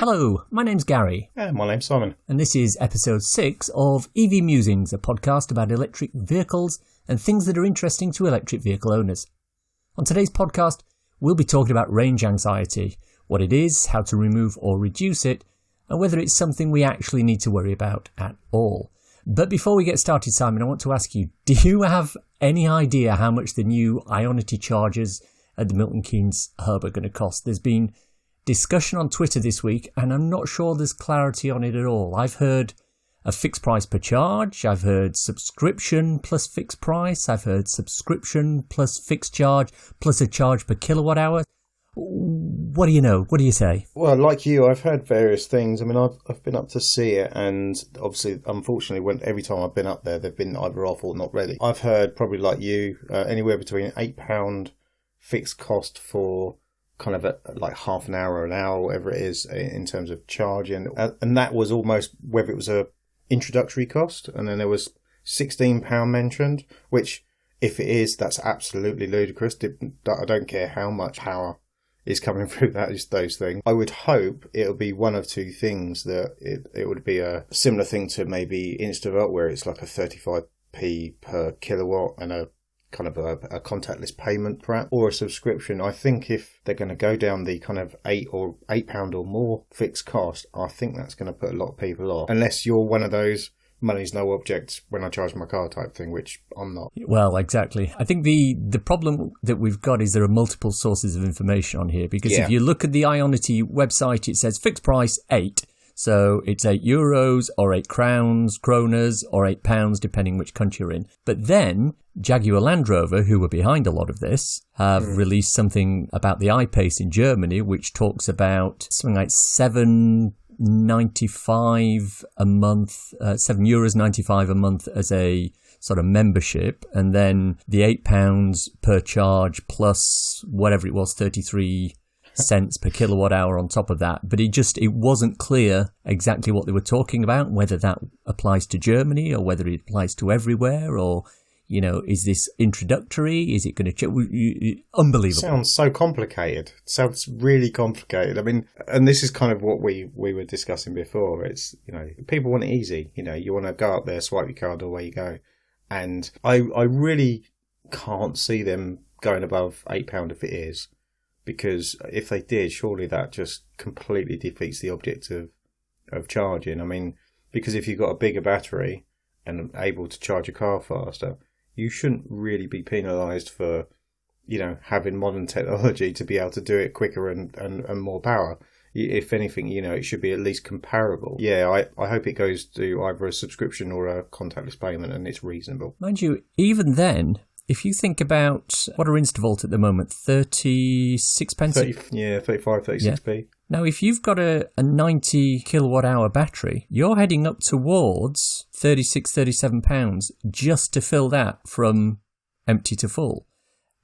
Hello, my name's Gary. And my name's Simon. And this is episode 6 of EV Musings, a podcast about electric vehicles and things that are interesting to electric vehicle owners. On today's podcast, we'll be talking about range anxiety, what it is, how to remove or reduce it, and whether it's something we actually need to worry about at all. But before we get started, Simon, I want to ask you, do you have any idea how much the new Ionity chargers at the Milton Keynes hub are going to cost? There's been discussion on Twitter this week, and I'm not sure there's clarity on it at all. I've heard a fixed price per charge. I've heard subscription plus fixed price. I've heard subscription plus fixed charge plus a charge per kilowatt hour. What do you know? What do you say? Well, like you, I've heard various things. I mean, I've been up to see it, and obviously, unfortunately, every time I've been up there, they've been either off or not ready. I've heard, probably like you, anywhere between £8 fixed cost for kind of like half an hour or an hour, whatever it is, in terms of charging. And that was almost whether it was a introductory cost, and then there was £16 mentioned, which, if it is, that's absolutely ludicrous. I don't care how much power is coming through those things. I would hope it'll be one of two things, that it would be a similar thing to maybe Instavolt, where it's like a 35p per kilowatt and a kind of a contactless payment perhaps, or a subscription. I think if they're going to go down the kind of £8 or more fixed cost, I think that's going to put a lot of people off, unless you're one of those money's no object when I charge my car type thing, which I'm not. Well, exactly. I think the problem that we've got is there are multiple sources of information on here, because if you look at the Ionity website, it says fixed price 8. So it's €8 or £8 kronas or £8, depending which country you're in. But then Jaguar Land Rover, who were behind a lot of this, have released something about the I-Pace in Germany, which talks about something like €7.95 a month, €7.95 a month as a sort of membership, and then the £8 per charge plus whatever it was, 33 cents per kilowatt hour on top of that. But it wasn't clear exactly what they were talking about, whether that applies to Germany or whether it applies to everywhere, or, you know, is this introductory? Is it going to unbelievable? Sounds so complicated. Sounds really complicated. I mean, and this is kind of what we were discussing before. It's, you know, people want it easy. You know, you want to go up there, swipe your card, away you go. And I really can't see them going above £8 if it is. Because if they did, surely that just completely defeats the object of charging. I mean, because if you've got a bigger battery and able to charge your car faster, you shouldn't really be penalised for, you know, having modern technology to be able to do it quicker and more power. If anything, you know, it should be at least comparable. Yeah, I hope it goes to either a subscription or a contactless payment and it's reasonable. Mind you, even then, if you think about, what are Instavolt at the moment? 36 pence? 35, 36p. Yeah. Now, if you've got a 90 kilowatt hour battery, you're heading up towards £36, £37 just to fill that from empty to full.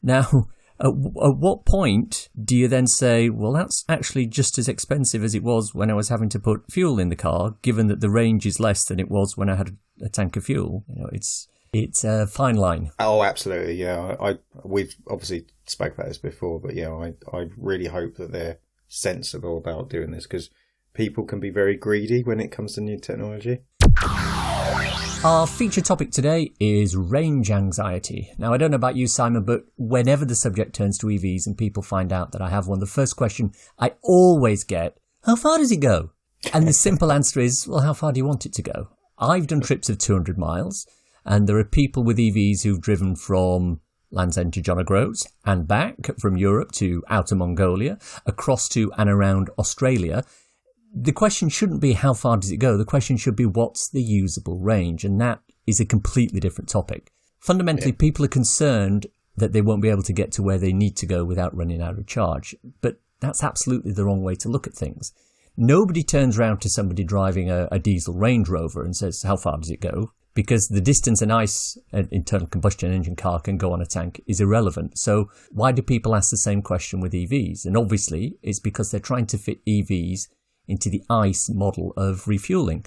Now, at what point do you then say, well, that's actually just as expensive as it was when I was having to put fuel in the car, given that the range is less than it was when I had a tank of fuel? You know, it's a fine line. Oh, absolutely, yeah. We've obviously spoke about this before, but yeah, I really hope that they're sensible about doing this, because people can be very greedy when it comes to new technology. Our feature topic today is range anxiety. Now, I don't know about you, Simon, but whenever the subject turns to EVs and people find out that I have one, the first question I always get, how far does it go? And the simple answer is, well, how far do you want it to go? I've done trips of 200 miles. And there are people with EVs who've driven from Land's End to John O'Groats and back, from Europe to Outer Mongolia, across to and around Australia. The question shouldn't be how far does it go? The question should be what's the usable range? And that is a completely different topic. Fundamentally, people are concerned that they won't be able to get to where they need to go without running out of charge. But that's absolutely the wrong way to look at things. Nobody turns around to somebody driving a diesel Range Rover and says, how far does it go? Because the distance an internal combustion engine car can go on a tank is irrelevant. So why do people ask the same question with EVs? And obviously, it's because they're trying to fit EVs into the ICE model of refueling.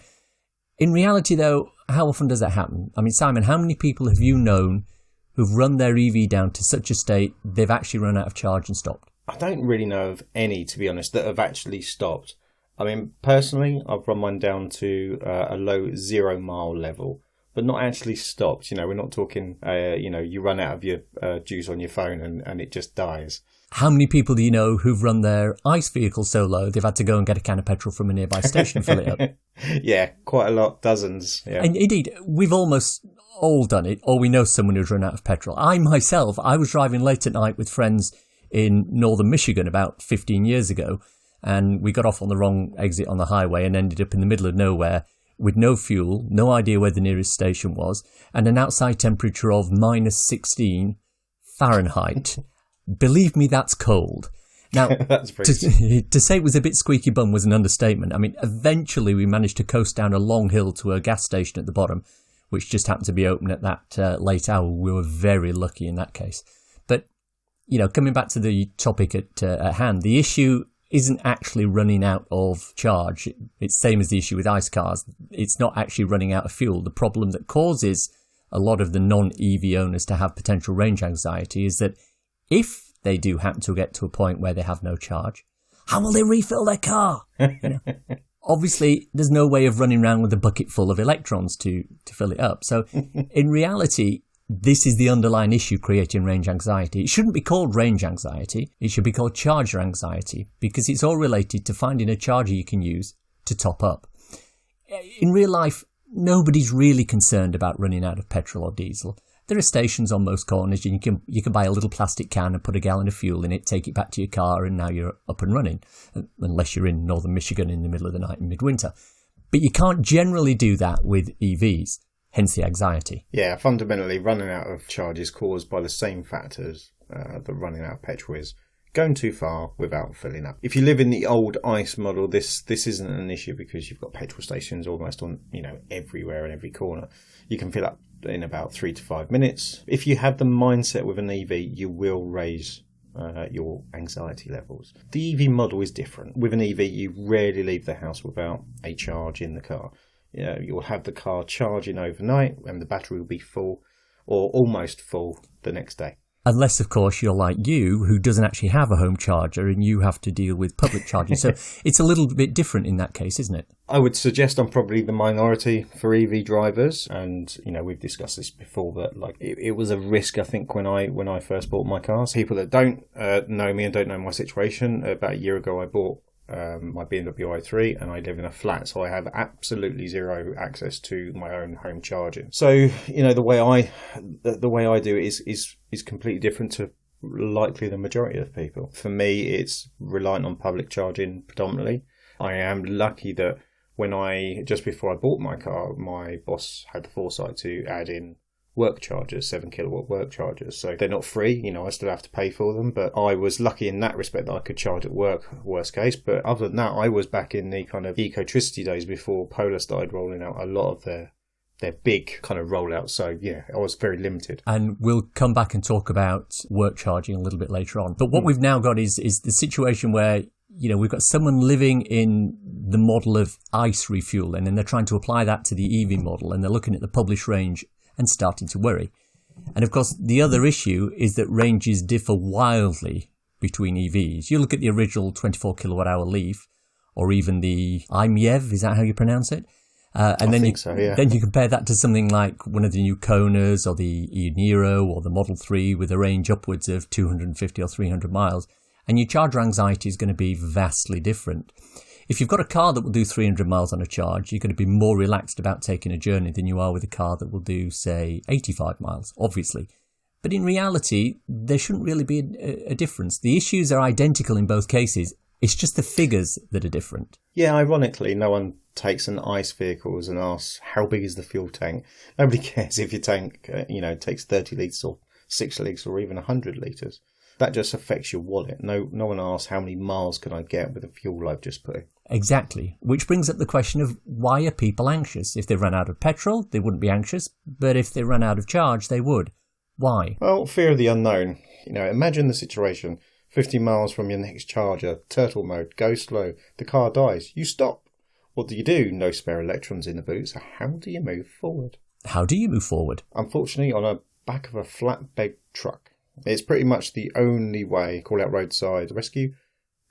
In reality, though, how often does that happen? I mean, Simon, how many people have you known who've run their EV down to such a state they've actually run out of charge and stopped? I don't really know of any, to be honest, that have actually stopped. I mean, personally, I've run mine down to a low 0 mile level, but not actually stopped. You know, we're not talking, you run out of your juice on your phone and it just dies. How many people do you know who've run their ICE vehicle so low they've had to go and get a can of petrol from a nearby station and fill it up? Yeah, quite a lot, dozens. Yeah. And indeed, we've almost all done it, or we know someone who's run out of petrol. I was driving late at night with friends in northern Michigan about 15 years ago, and we got off on the wrong exit on the highway and ended up in the middle of nowhere with no fuel, no idea where the nearest station was, and an outside temperature of minus 16 Fahrenheit. Believe me, that's cold. Now, that's to say it was a bit squeaky bum was an understatement. I mean, eventually we managed to coast down a long hill to a gas station at the bottom, which just happened to be open at that late hour. We were very lucky in that case. But, coming back to the topic at hand, the issue isn't actually running out of charge. It's the same as the issue with ICE cars. It's not actually running out of fuel. The problem that causes a lot of the non-EV owners to have potential range anxiety is that if they do happen to get to a point where they have no charge, how will they refill their car? Obviously, there's no way of running around with a bucket full of electrons to fill it up. So in reality, this is the underlying issue creating range anxiety. It shouldn't be called range anxiety. It should be called charger anxiety, because it's all related to finding a charger you can use to top up. In real life, nobody's really concerned about running out of petrol or diesel. There are stations on most corners, and you can buy a little plastic can and put a gallon of fuel in it, take it back to your car, and now you're up and running, unless you're in northern Michigan in the middle of the night in midwinter. But you can't generally do that with EVs, hence the anxiety. Yeah, fundamentally, running out of charge is caused by the same factors that running out of petrol is. Going too far without filling up. If you live in the old ICE model, this isn't an issue because you've got petrol stations almost on, everywhere and every corner. You can fill up in about 3 to 5 minutes. If you have the mindset with an EV, you will raise your anxiety levels. The EV model is different. With an EV, you rarely leave the house without a charge in the car. You'll have the car charging overnight and the battery will be full or almost full the next day. Unless, of course, you're like you, who doesn't actually have a home charger and you have to deal with public charging. So it's a little bit different in that case, isn't it? I would suggest I'm probably the minority for EV drivers. And, we've discussed this before, but it was a risk, I think, when I first bought my cars. People that don't know me and don't know my situation, about a year ago I bought my BMW i3 and I live in a flat, so I have absolutely zero access to my own home charging. So the way I do it is completely different to likely the majority of people. For me, it's reliant on public charging predominantly. I am lucky that just before I bought my car, my boss had the foresight to add in work chargers, 7 kilowatt work chargers. So they're not free, I still have to pay for them, but I was lucky in that respect that I could charge at work, worst case. But other than that, I was back in the kind of ecotricity days before Polar started rolling out a lot of their big kind of rollout. So yeah, I was very limited. And we'll come back and talk about work charging a little bit later on. But what we've now got is the situation where we've got someone living in the model of ICE refueling, and they're trying to apply that to the EV model, and they're looking at the published range and starting to worry. And of course, the other issue is that ranges differ wildly between EVs. You look at the original 24 kilowatt hour Leaf, or even the IMEV, is that how you pronounce it? And then you compare that to something like one of the new Konas or the e-Niro or the Model 3 with a range upwards of 250 or 300 miles. And your charger anxiety is going to be vastly different. If you've got a car that will do 300 miles on a charge, you're going to be more relaxed about taking a journey than you are with a car that will do, say, 85 miles, obviously. But in reality, there shouldn't really be a difference. The issues are identical in both cases. It's just the figures that are different. Yeah, ironically, no one takes an ICE vehicles and asks, how big is the fuel tank? Nobody cares if your tank, takes 30 litres or 6 litres or even 100 litres. That just affects your wallet. No one asks how many miles can I get with the fuel I've just put in. Exactly. Which brings up the question of why are people anxious? If they run out of petrol, they wouldn't be anxious. But if they run out of charge, they would. Why? Well, fear of the unknown. Imagine the situation. 50 miles from your next charger, turtle mode, go slow. The car dies. You stop. What do? No spare electrons in the boot. So how do you move forward? How do you move forward? Unfortunately, on the back of a flatbed truck. It's pretty much the only way, call out roadside rescue,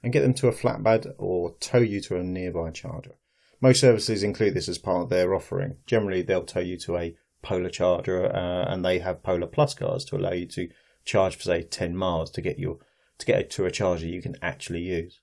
and get them to a flatbed or tow you to a nearby charger. Most services include this as part of their offering. Generally, they'll tow you to a Polar charger, and they have Polar Plus cards to allow you to charge for, say, 10 miles to get to a charger you can actually use.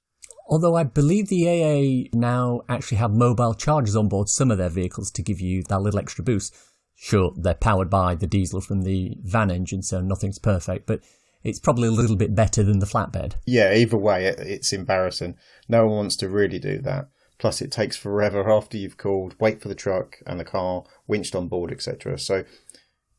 Although I believe the AA now actually have mobile chargers on board some of their vehicles to give you that little extra boost. Sure, they're powered by the diesel from the van engine, so nothing's perfect, but it's probably a little bit better than the flatbed. Yeah, either way, it's embarrassing. No one wants to really do that. Plus, it takes forever after you've called, wait for the truck and the car, winched on board, etc. So,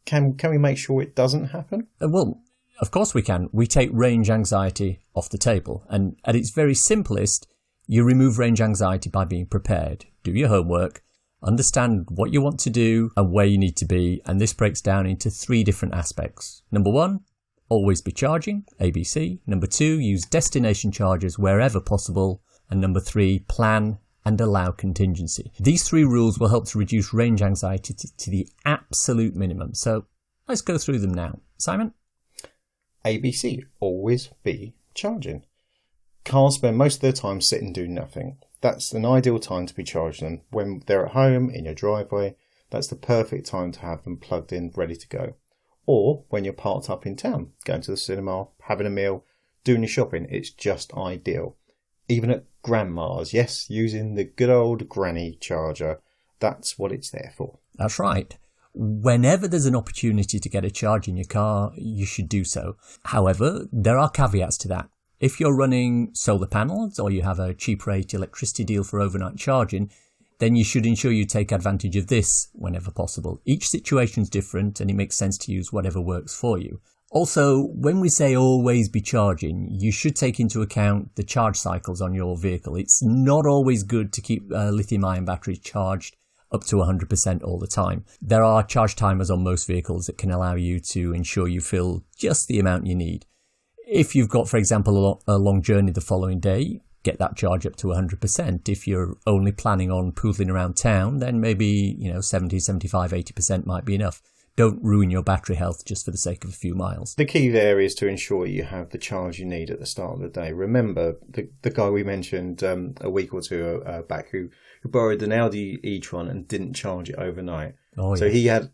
can we make sure it doesn't happen? Well, of course we can. We take range anxiety off the table. And at its very simplest, you remove range anxiety by being prepared. Do your homework, understand what you want to do and where you need to be. And this breaks down into 3 different aspects. Number 1, always be charging, ABC. Number 2, use destination chargers wherever possible. And number 3, plan and allow contingency. These 3 rules will help to reduce range anxiety to the absolute minimum. So let's go through them now. Simon? ABC, always be charging. Cars spend most of their time sitting and doing nothing. That's an ideal time to be charging them. When they're at home, in your driveway, that's the perfect time to have them plugged in, ready to go. Or when you're parked up in town, going to the cinema, having a meal, doing your shopping, it's just ideal. Even at grandma's, yes, using the good old granny charger, that's what it's there for. That's right. Whenever there's an opportunity to get a charge in your car, you should do so. However, there are caveats to that. If you're running solar panels or you have a cheap rate electricity deal for overnight charging, then you should ensure you take advantage of this whenever possible. Each situation's different and it makes sense to use whatever works for you. Also, when we say always be charging, you should take into account the charge cycles on your vehicle. It's not always good to keep lithium-ion batteries charged up to 100% all the time. There are charge timers on most vehicles that can allow you to ensure you fill just the amount you need. If you've got, for example, a long journey the following day, get that charge up to 100%. If you're only planning on pootling around town, then maybe 70, 75, 80% might be enough. Don't ruin your battery health just for the sake of a few miles. The key there is to ensure you have the charge you need at the start of the day. Remember, the guy we mentioned a week or two back who borrowed an Audi e-tron and didn't charge it overnight. Oh, so yeah. He had,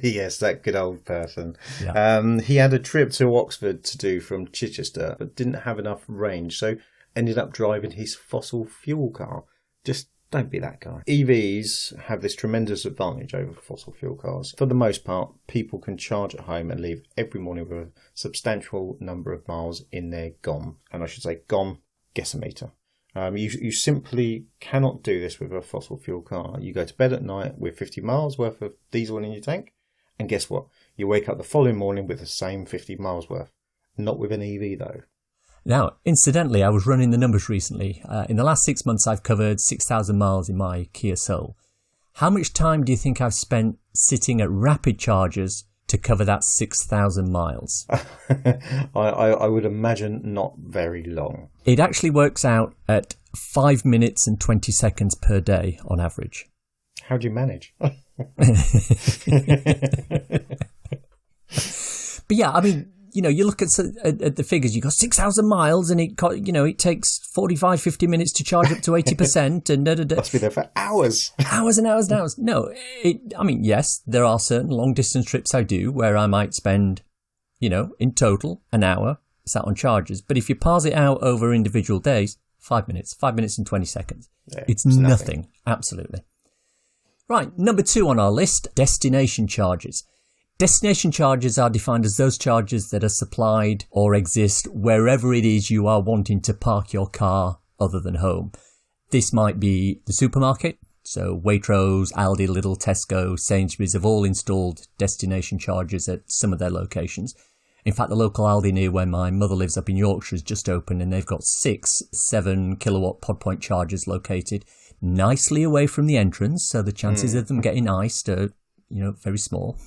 yes, that good old person. Yeah. He had a trip to Oxford to do from Chichester, but didn't have enough range, so ended up driving his fossil fuel car. Just don't be that guy. EVs have this tremendous advantage over fossil fuel cars. For the most part, people can charge at home and leave every morning with a substantial number of miles in their GOM. And I should say GOM guessometer. You simply cannot do this with a fossil fuel car. You go to bed at night with 50 miles worth of diesel in your tank, and guess what? You wake up the following morning with the same 50 miles worth. Not with an EV though. Now, incidentally, I was running the numbers recently. In the last 6 months, I've covered 6,000 miles in my Kia Soul. How much time do you think I've spent sitting at rapid chargers to cover that 6,000 miles? I would imagine not very long. It actually works out at 5 minutes and 20 seconds per day on average. How do you manage? But yeah, I mean, you look at the figures, you've got 6,000 miles and it takes 45, 50 minutes to charge up to 80% and Must be there for hours. Hours and hours and hours. No, yes, there are certain long distance trips I do where I might spend, in total an hour sat on chargers. But if you parse it out over individual days, 5 minutes and 20 seconds. Yeah, it's nothing. Absolutely. Right. Number 2 on our list, destination charges. Destination charges are defined as those charges that are supplied or exist wherever it is you are wanting to park your car other than home. This might be the supermarket, so Waitrose, Aldi, Lidl, Tesco, Sainsbury's have all installed destination charges at some of their locations. In fact, the local Aldi near where my mother lives up in Yorkshire has just opened and they've got 6 7-kilowatt pod point chargers located nicely away from the entrance, so the chances of them getting iced are, very small.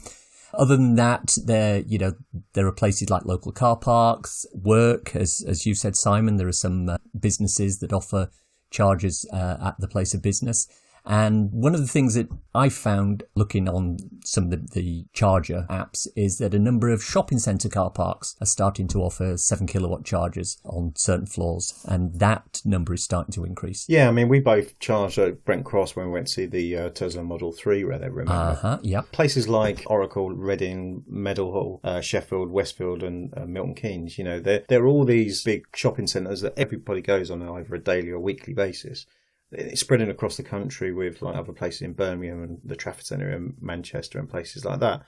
Other than that, there are places like local car parks, work, as you said, Simon. There are some businesses that offer charges at the place of business. And one of the things that I found looking on some of the charger apps is that a number of shopping centre car parks are starting to offer 7 kilowatt chargers on certain floors. And that number is starting to increase. Yeah, I mean, we both charged at Brent Cross when we went to see the Tesla Model 3, remember? Yeah. Places like Oracle, Reading, Meadowhall, Sheffield, Westfield and Milton Keynes, there are all these big shopping centres that everybody goes on either a daily or weekly basis. It's spreading across the country with like other places in Birmingham and the Trafford Centre in Manchester and places like that.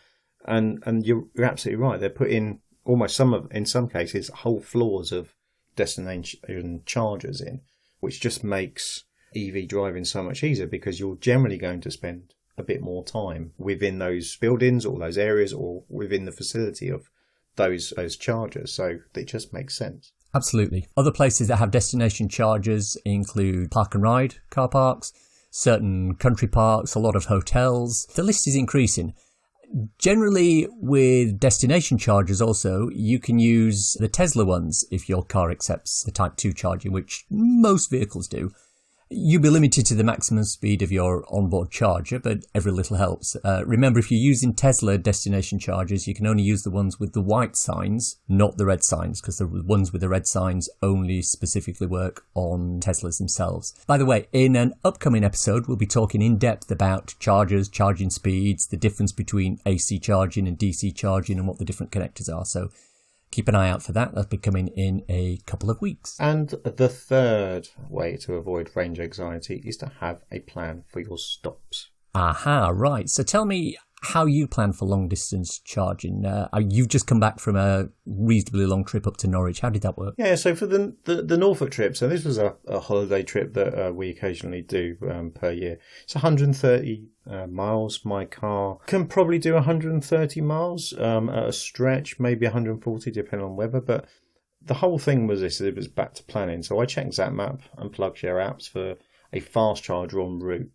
And you're absolutely right. They're putting almost in some cases, whole floors of destination chargers in, which just makes EV driving so much easier because you're generally going to spend a bit more time within those buildings or those areas or within the facility of those chargers. So it just makes sense. Absolutely. Other places that have destination chargers include park and ride car parks, certain country parks, a lot of hotels. The list is increasing. Generally, with destination chargers also, you can use the Tesla ones if your car accepts the Type 2 charging, which most vehicles do. You'll be limited to the maximum speed of your onboard charger, but every little helps. Remember, if you're using Tesla destination chargers, you can only use the ones with the white signs, not the red signs, because the ones with the red signs only specifically work on Teslas themselves. By the way, in an upcoming episode, we'll be talking in depth about chargers, charging speeds, the difference between AC charging and DC charging, and what the different connectors are. So keep an eye out for that. That'll be coming in a couple of weeks. And the third way to avoid range anxiety is to have a plan for your stops. Aha, right. So tell me how you plan for long distance charging. You've just come back from a reasonably long trip up to Norwich. How did that work? Yeah, so for the Norfolk trip, so this was a holiday trip that we occasionally do per year. It's 130 miles. My car can probably do 130 miles at a stretch, maybe 140 depending on weather. But the whole thing was this, it was back to planning. So I checked ZapMap and PlugShare apps for a fast charger en route.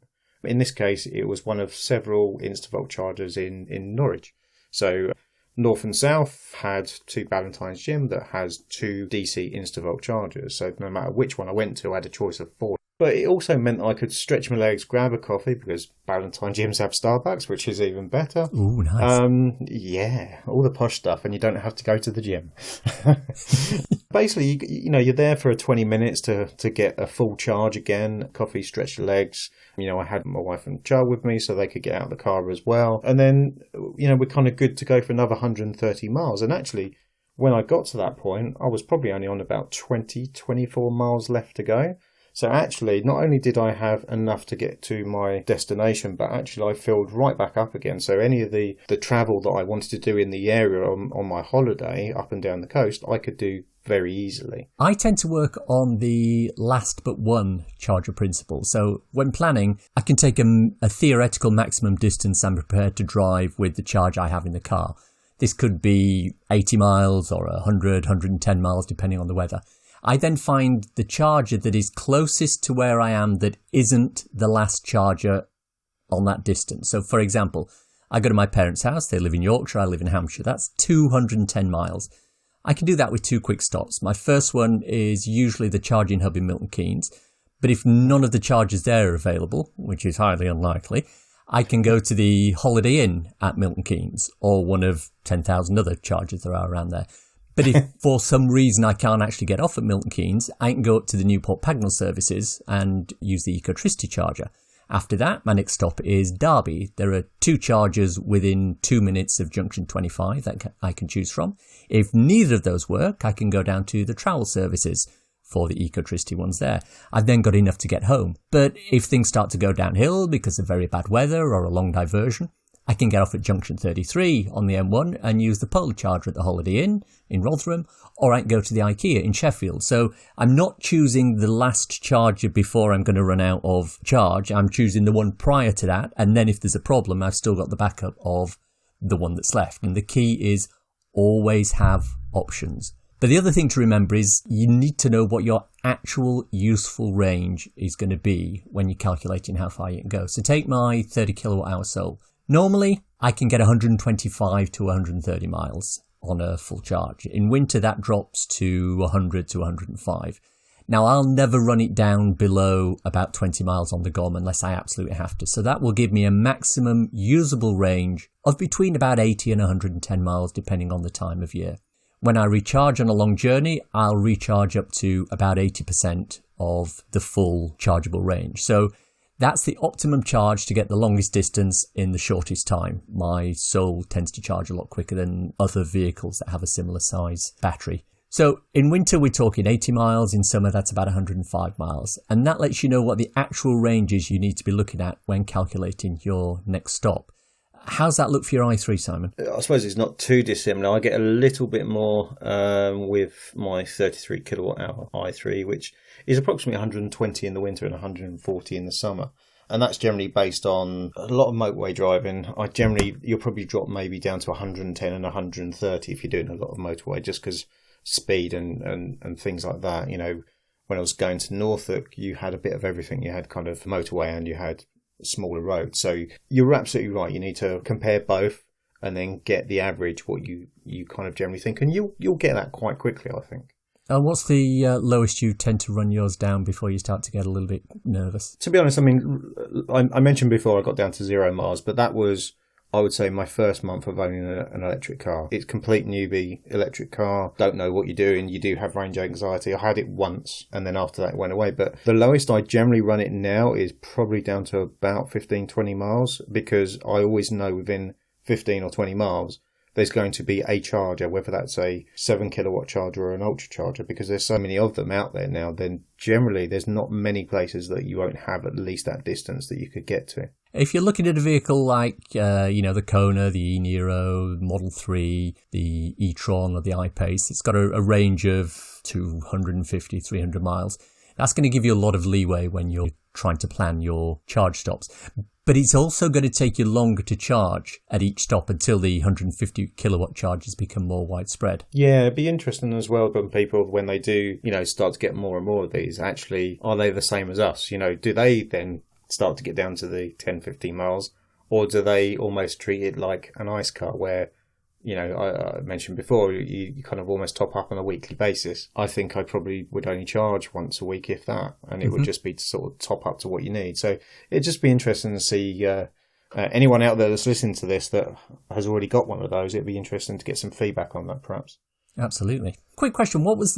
In this case, it was one of several Instavolt chargers in Norwich. So North and South had 2 Ballantyne's Gym that has 2 DC Instavolt chargers. So no matter which one I went to, I had a choice of 4. But it also meant I could stretch my legs, grab a coffee, because Ballantyne gyms have Starbucks, which is even better. Ooh, nice. Yeah, all the posh stuff, and you don't have to go to the gym. Basically, you're there for 20 minutes to get a full charge again, coffee, stretch your legs. I had my wife and child with me, so they could get out of the car as well. And then, we're kind of good to go for another 130 miles. And actually, when I got to that point, I was probably only on about 24 miles left to go. So actually, not only did I have enough to get to my destination, but actually I filled right back up again. So any of the travel that I wanted to do in the area on my holiday up and down the coast, I could do very easily. I tend to work on the last but one charger principle. So when planning, I can take a theoretical maximum distance I'm prepared to drive with the charge I have in the car. This could be 80 miles or 100, 110 miles, depending on the weather. I then find the charger that is closest to where I am that isn't the last charger on that distance. So, for example, I go to my parents' house. They live in Yorkshire. I live in Hampshire. That's 210 miles. I can do that with 2 quick stops. My first one is usually the charging hub in Milton Keynes. But if none of the chargers there are available, which is highly unlikely, I can go to the Holiday Inn at Milton Keynes or one of 10,000 other chargers there are around there. But if for some reason I can't actually get off at Milton Keynes, I can go up to the Newport Pagnell services and use the Ecotricity charger. After that, my next stop is Derby. There are 2 chargers within 2 minutes of junction 25 that I can choose from. If neither of those work, I can go down to the Trowel services for the Ecotricity ones there. I've then got enough to get home. But if things start to go downhill because of very bad weather or a long diversion, I can get off at junction 33 on the M1 and use the polar charger at the Holiday Inn in Rotherham, or I can go to the IKEA in Sheffield. So I'm not choosing the last charger before I'm going to run out of charge. I'm choosing the one prior to that, and then if there's a problem, I've still got the backup of the one that's left. And the key is always have options. But the other thing to remember is you need to know what your actual useful range is going to be when you're calculating how far you can go. So take my 30 kilowatt hour Soul. Normally, I can get 125 to 130 miles on a full charge. In winter, that drops to 100 to 105. Now, I'll never run it down below about 20 miles on the GOM unless I absolutely have to. So that will give me a maximum usable range of between about 80 and 110 miles, depending on the time of year. When I recharge on a long journey, I'll recharge up to about 80% of the full chargeable range. So that's the optimum charge to get the longest distance in the shortest time. My Soul tends to charge a lot quicker than other vehicles that have a similar size battery. So in winter, we're talking 80 miles. In summer, that's about 105 miles. And that lets you know what the actual range is you need to be looking at when calculating your next stop. How's that look for your i3, Simon? I suppose it's not too dissimilar. I get a little bit more with my 33 kilowatt hour i3, which is approximately 120 in the winter and 140 in the summer. And that's generally based on a lot of motorway driving. You'll probably drop maybe down to 110 and 130 if you're doing a lot of motorway, just because speed and things like that. You know, when I was going to Norfolk, you had a bit of everything. You had kind of motorway and you had smaller roads. So you're absolutely right. You need to compare both and then get the average, what you kind of generally think. And you'll get that quite quickly, I think. What's the lowest you tend to run yours down before you start to get a little bit nervous? To be honest, I mean, I mentioned before I got down to 0 miles, but that was, I would say, my first month of owning an electric car. It's complete newbie electric car. Don't know what you're doing. You do have range anxiety. I had it once and then after that it went away. But the lowest I generally run it now is probably down to about 15, 20 miles because I always know within 15 or 20 miles there's going to be a charger, whether that's a 7 kilowatt charger or an ultra charger, because there's so many of them out there now, then generally there's not many places that you won't have at least that distance that you could get to. If you're looking at a vehicle like, the Kona, the e-Niro, Model 3, the e-tron or the I-Pace, it's got a range of 250, 300 miles. That's going to give you a lot of leeway when you're trying to plan your charge stops. But it's also going to take you longer to charge at each stop until the 150 kilowatt charges become more widespread. Yeah, it'd be interesting as well when people, when they do, start to get more and more of these, actually, are they the same as us? Do they then start to get down to the 10, 15 miles? Or do they almost treat it like an ICE car where, I mentioned before, you kind of almost top up on a weekly basis? I think I probably would only charge once a week, if that, and it would just be to sort of top up to what you need. So it'd just be interesting to see anyone out there that's listening to this that has already got one of those. It'd be interesting to get some feedback on that, perhaps. Absolutely. Quick question: What was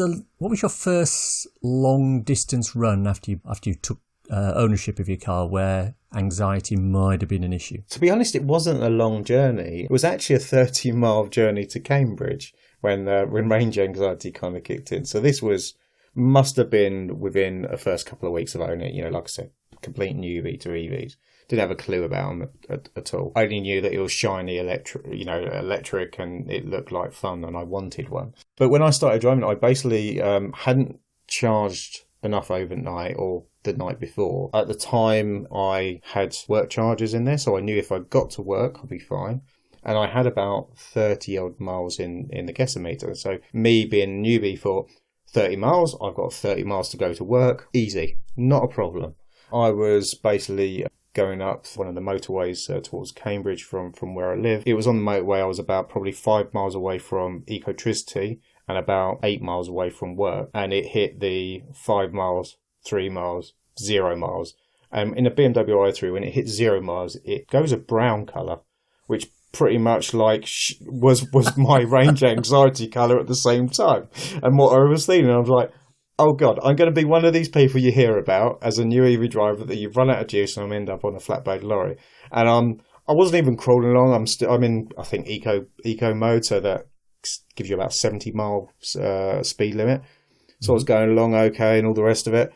your first long distance run after you took ownership of your car where anxiety might have been an issue? To be honest, it wasn't a long journey. It was actually a 30-mile journey to Cambridge when range anxiety kind of kicked in. So this must have been within the first couple of weeks of owning it. Like I said, complete newbie to EVs. Didn't have a clue about them at all. I only knew that it was shiny electric, and it looked like fun, and I wanted one. But when I started driving it, I basically hadn't charged enough overnight or the night before. At the time, I had work charges in there, so I knew if I got to work, I'd be fine. And I had about 30 odd miles in the guessometer. So me being a newbie for 30 miles, I've got 30 miles to go to work. Easy. Not a problem. I was basically going up one of the motorways towards Cambridge from where I live. It was on the motorway. I was about probably 5 miles away from Ecotricity and about 8 miles away from work. And it hit the 5 miles, 3 miles, 0 miles. In a BMW i3, when it hits 0 miles, it goes a brown colour, which pretty much was my range anxiety colour at the same time. And what I was thinking, I was like, oh God, I'm going to be one of these people you hear about as a new EV driver that you've run out of juice and I'm end up on a flatbed lorry. And I wasn't even crawling along. I'm in, I think, eco mode, so that gives you about 70 mile speed limit. So I was going along okay and all the rest of it.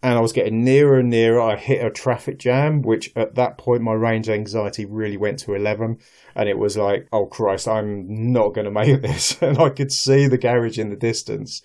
And I was getting nearer and nearer. I hit a traffic jam, which at that point my range anxiety really went to 11. And it was like, oh Christ, I'm not going to make this. And I could see the garage in the distance.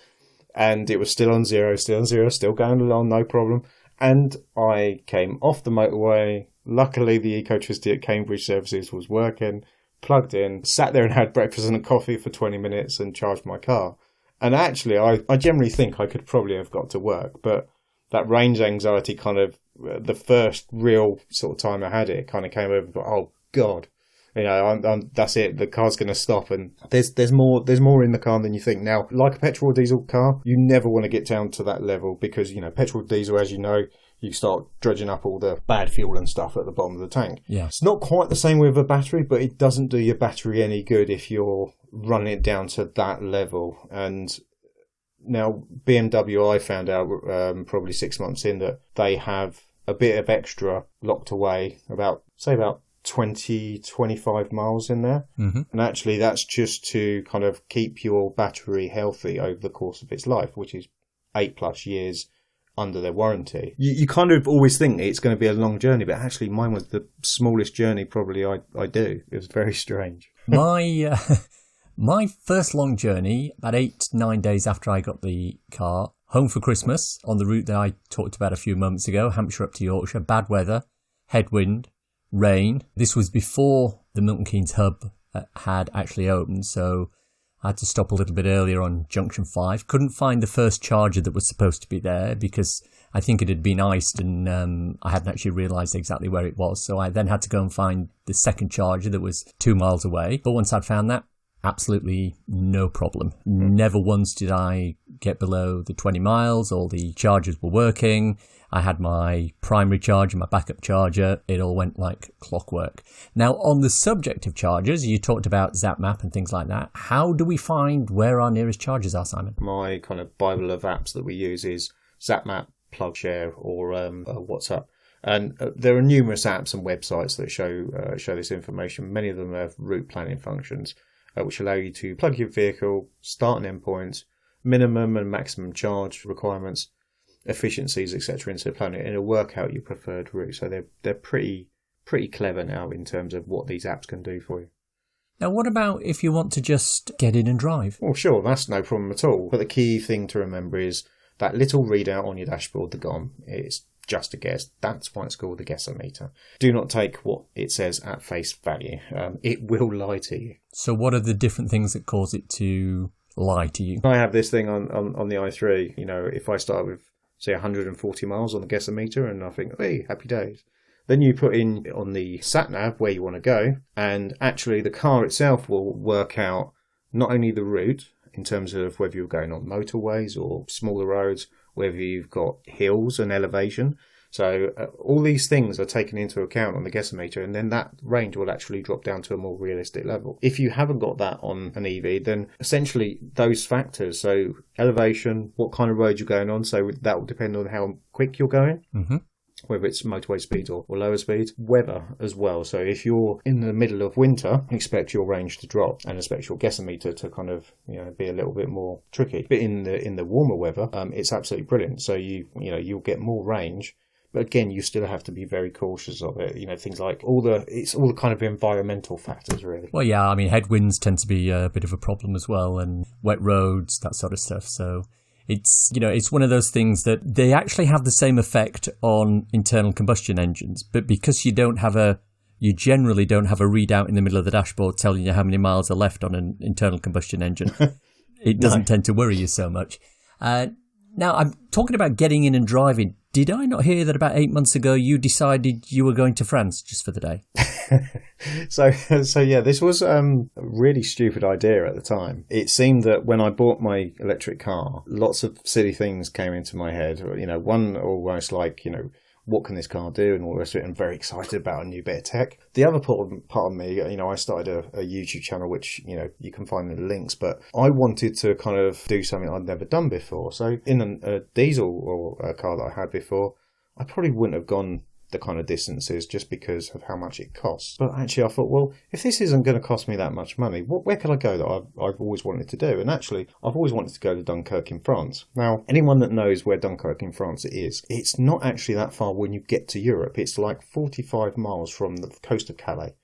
And it was still on zero, still going along, no problem. And I came off the motorway. Luckily, the Ecotricity at Cambridge Services was working. Plugged in, sat there and had breakfast and a coffee for 20 minutes and charged my car. And actually, I generally think I could probably have got to work. But that range anxiety kind of, the first real sort of time I had it, kind of came over and thought, oh God, That's it. The car's going to stop, and there's more in the car than you think. Now, like a petrol or diesel car, you never want to get down to that level because petrol or diesel, as you know, you start dredging up all the bad fuel and stuff at the bottom of the tank. Yeah. It's not quite the same with a battery, but it doesn't do your battery any good if you're running it down to that level. And now BMW, I found out probably 6 months in that they have a bit of extra locked away, about 20, 25 miles in there. Mm-hmm. And actually that's just to kind of keep your battery healthy over the course of its life, which is 8+ years under their warranty. You kind of always think it's going to be a long journey, but actually mine was the smallest journey probably I do. It was very strange. My first long journey, about 8-9 days after I got the car, home for Christmas on the route that I talked about a few moments ago, Hampshire up to Yorkshire, bad weather, headwind, rain. This was before the Milton Keynes hub had actually opened, so I had to stop a little bit earlier on Junction 5. Couldn't find the first charger that was supposed to be there because I think it had been iced and I hadn't actually realised exactly where it was. So I then had to go and find the second charger that was 2 miles away. But once I'd found that, absolutely no problem. Never once did I get below the 20 miles. All the chargers were working. I had my primary charger, my backup charger. It all went like clockwork. Now, on the subject of chargers, you talked about ZapMap and things like that. How do we find where our nearest chargers are, Simon? My kind of Bible of apps that we use is ZapMap, PlugShare, or WhatsApp. And there are numerous apps and websites that show this information. Many of them have route planning functions, which allow you to plug your vehicle, start and end points, minimum and maximum charge requirements, efficiencies, etc. into the planet, and it'll work out your preferred route. So they're pretty clever now in terms of what these apps can do for you. Now, what about if you want to just get in and drive? Well, sure, that's no problem at all. But the key thing to remember is that little readout on your dashboard, the GOM, it's just a guess. That's why it's called the guessometer. Do not take what it says at face value. It will lie to you. So what are the different things that cause it to lie to you? I have this thing on the i3. If I start with, say, 140 miles on the guessometer and I think, hey, happy days. Then you put in on the sat-nav where you want to go, and actually the car itself will work out not only the route in terms of whether you're going on motorways or smaller roads, whether you've got hills and elevation. So all these things are taken into account on the guessometer, and then that range will actually drop down to a more realistic level. If you haven't got that on an EV, then essentially those factors, so elevation, what kind of road you're going on, so that will depend on how quick you're going. Mm-hmm. Whether it's motorway speed or lower speed, weather as well. So if you're in the middle of winter, expect your range to drop and expect your guessometer to kind of be a little bit more tricky. But in the warmer weather, it's absolutely brilliant. So you'll get more range. But again, you still have to be very cautious of it. Things like it's all the kind of environmental factors, really. Well, yeah, I mean, headwinds tend to be a bit of a problem as well, and wet roads, that sort of stuff. So it's one of those things that they actually have the same effect on internal combustion engines, but because you generally don't have a readout in the middle of the dashboard telling you how many miles are left on an internal combustion engine, it doesn't tend to worry you so much. Now, I'm talking about getting in and driving. Did I not hear that about 8 months ago you decided you were going to France just for the day? So yeah, this was a really stupid idea at the time. It seemed that when I bought my electric car, lots of silly things came into my head. One almost like, what can this car do and all the rest of it. I'm very excited about a new bit of tech. The other part of me, I started a YouTube channel, which, you can find in the links, but I wanted to kind of do something I'd never done before. So in a diesel or a car that I had before, I probably wouldn't have gone the kind of distances just because of how much it costs. But actually I thought, well, if this isn't going to cost me that much money, where could I go that I've always wanted to do? And actually, I've always wanted to go to Dunkirk in France. Now, anyone that knows where Dunkirk in France is, it's not actually that far when you get to Europe. It's like 45 miles from the coast of Calais,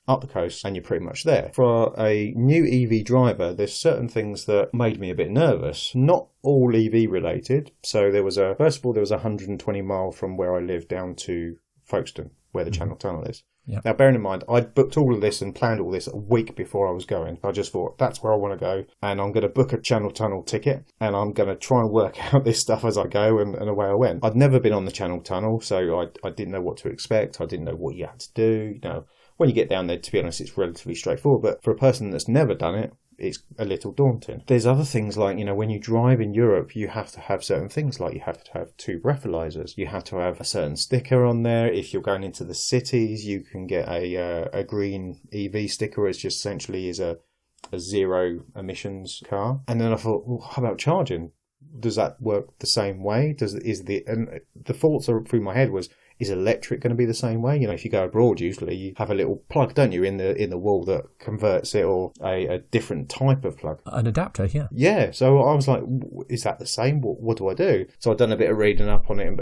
up the coast, and you're pretty much there. For a new EV driver, there's certain things that made me a bit nervous. Not all EV related. So first of all, there was a 120 mile from where I live down to Folkestone, where the Channel Tunnel is. Yep. Now, bearing in mind, I'd booked all of this and planned all this a week before I was going. I just thought, that's where I want to go, and I'm going to book a Channel Tunnel ticket, and I'm going to try and work out this stuff as I go, and away I went. I'd never been on the Channel Tunnel, so I didn't know what to expect. I didn't know what you had to do, when you get down there, to be honest, it's relatively straightforward. But for a person that's never done it, it's a little daunting. There's other things like, when you drive in Europe, you have to have certain things like you have to have 2 breathalyzers. You have to have a certain sticker on there. If you're going into the cities, you can get a green EV sticker, which just essentially is a zero emissions car. And then I thought, well, how about charging? Does that work the same way? And the thoughts through my head was, is electric going to be the same way? If you go abroad, usually you have a little plug, don't you, in the wall that converts it, or a different type of plug. An adapter, yeah. Yeah, so I was like, is that the same? What do I do? So I've done a bit of reading up on it,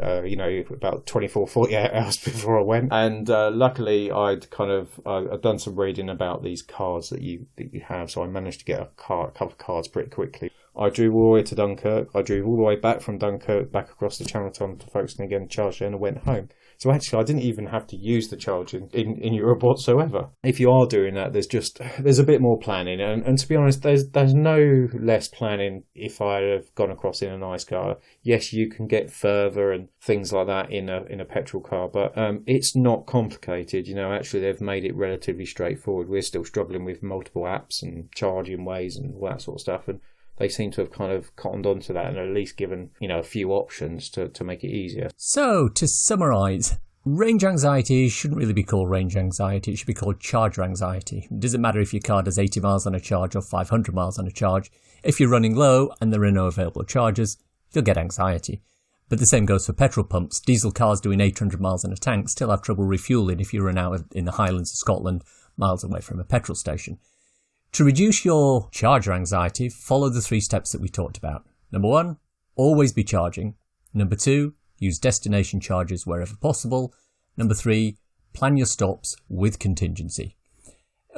about 24, 48 hours before I went. And luckily, I'd done some reading about these cards that you have, so I managed to get a couple of cards pretty quickly. I drove all the way to Dunkirk. I drove all the way back from Dunkirk, back across the Channel Tunnel to Folkestone again, charged it, and I went home. So actually, I didn't even have to use the charging in Europe whatsoever. If you are doing that, there's a bit more planning. And to be honest, there's no less planning if I have gone across in a nice car. Yes, you can get further and things like that in a petrol car, but it's not complicated. Actually, they've made it relatively straightforward. We're still struggling with multiple apps and charging ways and all that sort of stuff. And they seem to have kind of cottoned onto that and at least given, a few options to make it easier. So, to summarise, range anxiety shouldn't really be called range anxiety. It should be called charger anxiety. It doesn't matter if your car does 80 miles on a charge or 500 miles on a charge. If you're running low and there are no available chargers, you'll get anxiety. But the same goes for petrol pumps. Diesel cars doing 800 miles on a tank still have trouble refuelling if you run out in the Highlands of Scotland, miles away from a petrol station. To reduce your charger anxiety, follow the 3 steps that we talked about. Number 1, always be charging. Number 2, use destination chargers wherever possible. Number 3, plan your stops with contingency.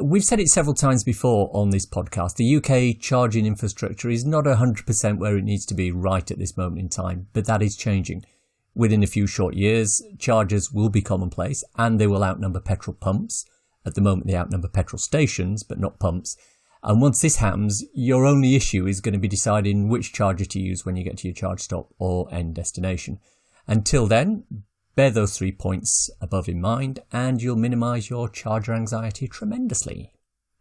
We've said it several times before on this podcast. The UK charging infrastructure is not 100% where it needs to be right at this moment in time, but that is changing. Within a few short years, chargers will be commonplace and they will outnumber petrol pumps. At the moment, they outnumber petrol stations, but not pumps. And once this happens, your only issue is going to be deciding which charger to use when you get to your charge stop or end destination. Until then, bear those 3 points above in mind, and you'll minimise your charger anxiety tremendously.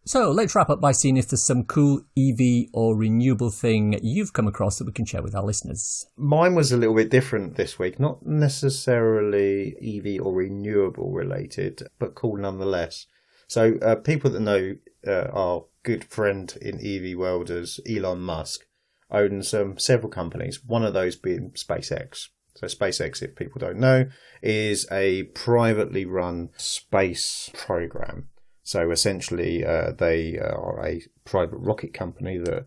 So let's wrap up by seeing if there's some cool EV or renewable thing you've come across that we can share with our listeners. Mine was a little bit different this week, not necessarily EV or renewable related, but cool nonetheless. So people that know our good friend in EV world as Elon Musk owns several companies, one of those being SpaceX. So SpaceX, if people don't know, is a privately run space program. So essentially, they are a private rocket company that,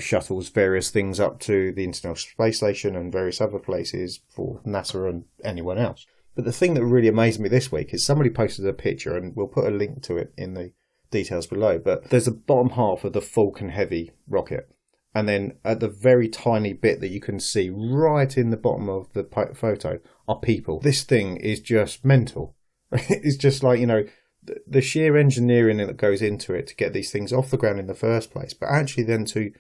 shuttles various things up to the International Space Station and various other places for NASA and anyone else. But the thing that really amazed me this week is somebody posted a picture, and we'll put a link to it in the details below, but there's the bottom half of the Falcon Heavy rocket. And then at the very tiny bit that you can see right in the bottom of the photo are people. This thing is just mental. It's just like, the sheer engineering that goes into it to get these things off the ground in the first place, but actually then to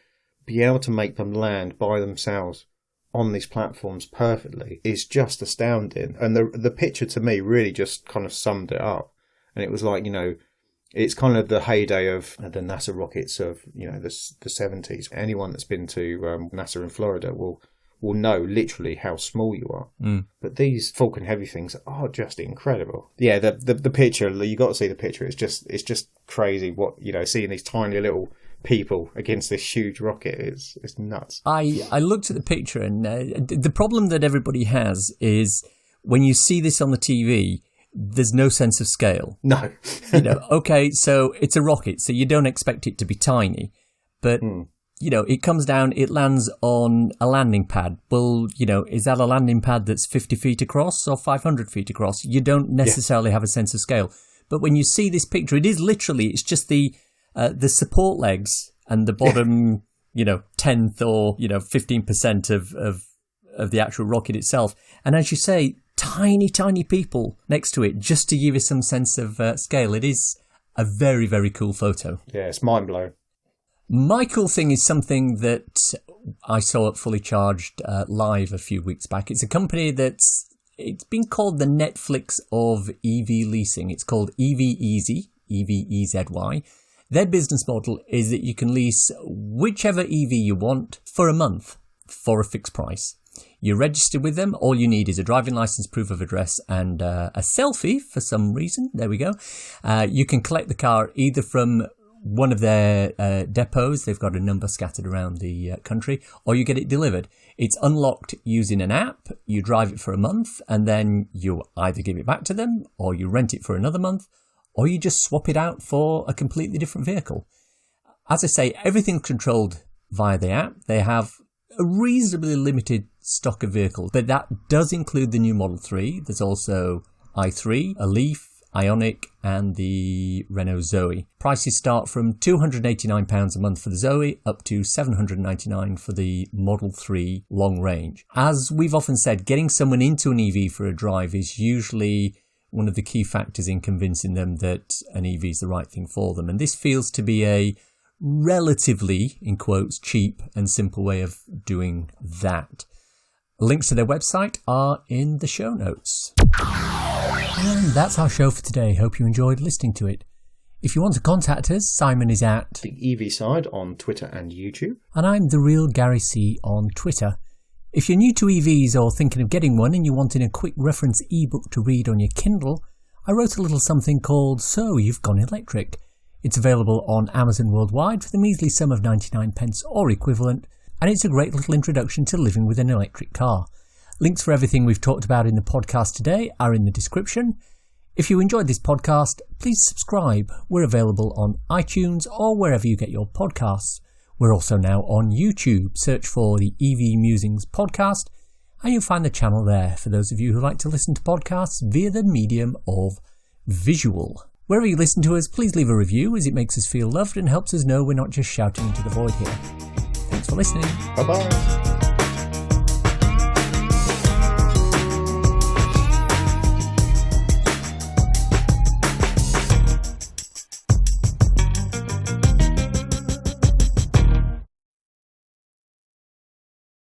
be able to make them land by themselves on these platforms perfectly is just astounding. And the picture to me really just kind of summed it up. And it was like, it's kind of the heyday of the NASA rockets of, the 70s. Anyone that's been to NASA in Florida will know literally how small you are. Mm. But these Falcon Heavy things are just incredible. Yeah, the picture, you got to see the picture. It's just crazy what, seeing these tiny little people against this huge rocket. It's nuts. I looked at the picture, and the problem that everybody has is when you see this on the TV, there's no sense of scale. No. Okay, so it's a rocket, so you don't expect it to be tiny. But, it comes down, it lands on a landing pad. Well, is that a landing pad that's 50 feet across or 500 feet across? You don't necessarily have a sense of scale. But when you see this picture, it's just the support legs and the bottom, 10th or, 15% of the actual rocket itself. And as you say, tiny, tiny people next to it, just to give you some sense of scale. It is a very, very cool photo. Yeah, it's mind-blowing. My cool thing is something that I saw at Fully Charged live a few weeks back. It's a company that's It's been called the Netflix of EV leasing. It's called EV Easy, EVEZY. Their business model is that you can lease whichever EV you want for a month for a fixed price. You're registered with them. All you need is a driving license, proof of address, and a selfie for some reason. There we go. You can collect the car either from one of their depots. They've got a number scattered around the country, or you get it delivered. It's unlocked using an app. You drive it for a month, and then you either give it back to them, or you rent it for another month, or you just swap it out for a completely different vehicle. As I say, everything's controlled via the app. They have a reasonably limited stock of vehicles, but that does include the new Model 3. There's also i3, a Leaf, Ioniq, and the Renault Zoe. Prices start from £289 a month for the Zoe up to £799 for the Model 3 long range. As we've often said, getting someone into an EV for a drive is usually one of the key factors in convincing them that an EV is the right thing for them. And this feels to be a relatively, in quotes, cheap and simple way of doing that. Links to their website are in the show notes. And that's our show for today. Hope you enjoyed listening to it. If you want to contact us, Simon is at The EV Side on Twitter and YouTube. And I'm The Real Gary C on Twitter. If you're new to EVs or thinking of getting one and you're wanting a quick reference ebook to read on your Kindle, I wrote a little something called So You've Gone Electric. It's available on Amazon worldwide for the measly sum of 99p or equivalent, and it's a great little introduction to living with an electric car. Links for everything we've talked about in the podcast today are in the description. If you enjoyed this podcast, please subscribe. We're available on iTunes or wherever you get your podcasts. We're also now on YouTube. Search for the EV Musings podcast, and you'll find the channel there for those of you who like to listen to podcasts via the medium of visual. Wherever you listen to us, please leave a review, as it makes us feel loved and helps us know we're not just shouting into the void here. Thanks for listening. Bye-bye.